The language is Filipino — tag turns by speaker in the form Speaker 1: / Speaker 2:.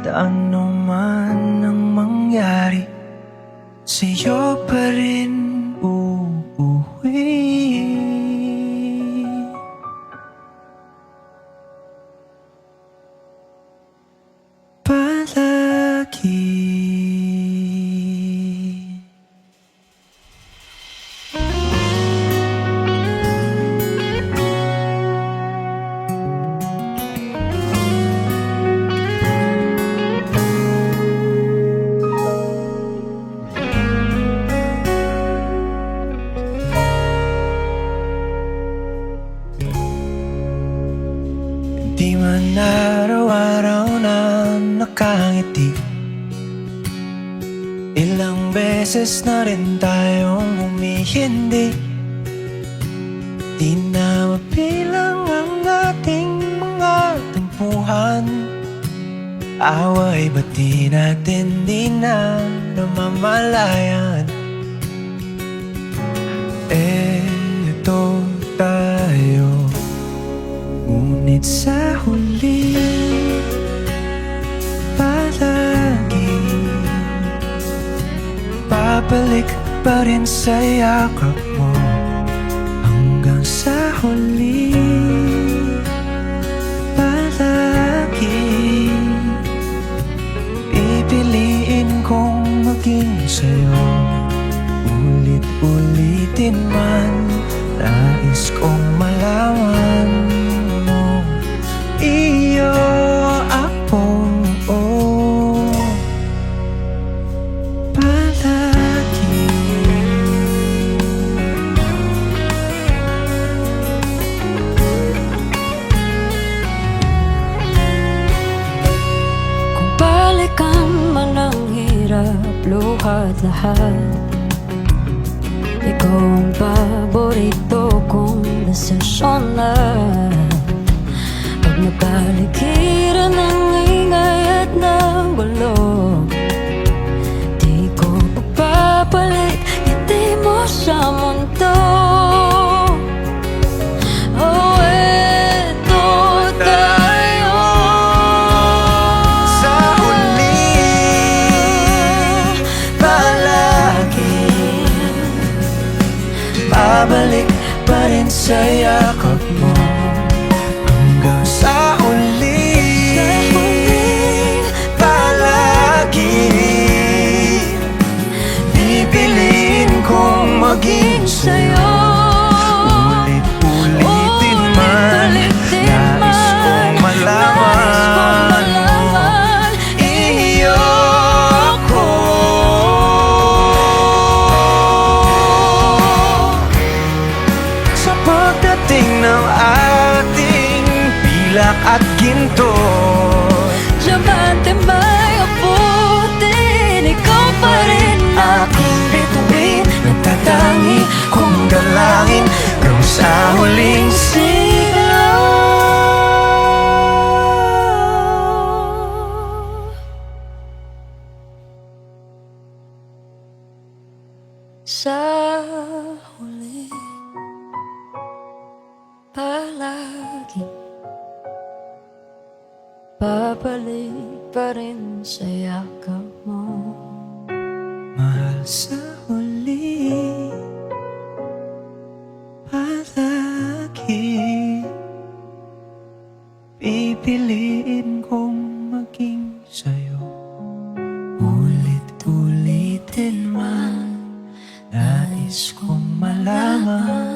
Speaker 1: Kahit ano man ang mangyari, sa'yo pa rin uuwi. Palagi. Di man araw-araw na nakangiti, ilang beses na rin tayong humihindi. Di na mabilang ang ating mga tampuhan. Away ba't di natin di na namamalayan? Eto tayo, ngunit sa huli palagi babalik pa rin sa yakap mo. Hanggang sa huli palagi pipiliin kong maging sa'yo. Ulit-ulitin man, nais kong malaman mo, iyo ako, palagi.
Speaker 2: Kung balikan man ang hirap, luhat lahat, ikaw ang paborito kong desisyon na. Pag napaligiran ng ingay at ng gulo, di ko papapalit ngiti mo sa mundo. Oh, eto tayo
Speaker 1: Sa huli palagi babalik pa rin sa yakap mo. Hanggang sa huli palagi pipiliin kong maging sa'yo. Ulit-ulitin man, nais kong malaman mo, iyo ako. Sa pagdating ng ating pilak at ginto,
Speaker 2: diamante may abutin, ikaw pa rin
Speaker 1: aking bituin, nagtatangi kong dalangin hanggang sa huling sigaw.
Speaker 2: Sa huli palagi babalik pa rin sa yakap mo.
Speaker 1: Mahal, sa huli palagi pipiliin kong maging sa'yo. Ulit-ulitin man, nais kong malaman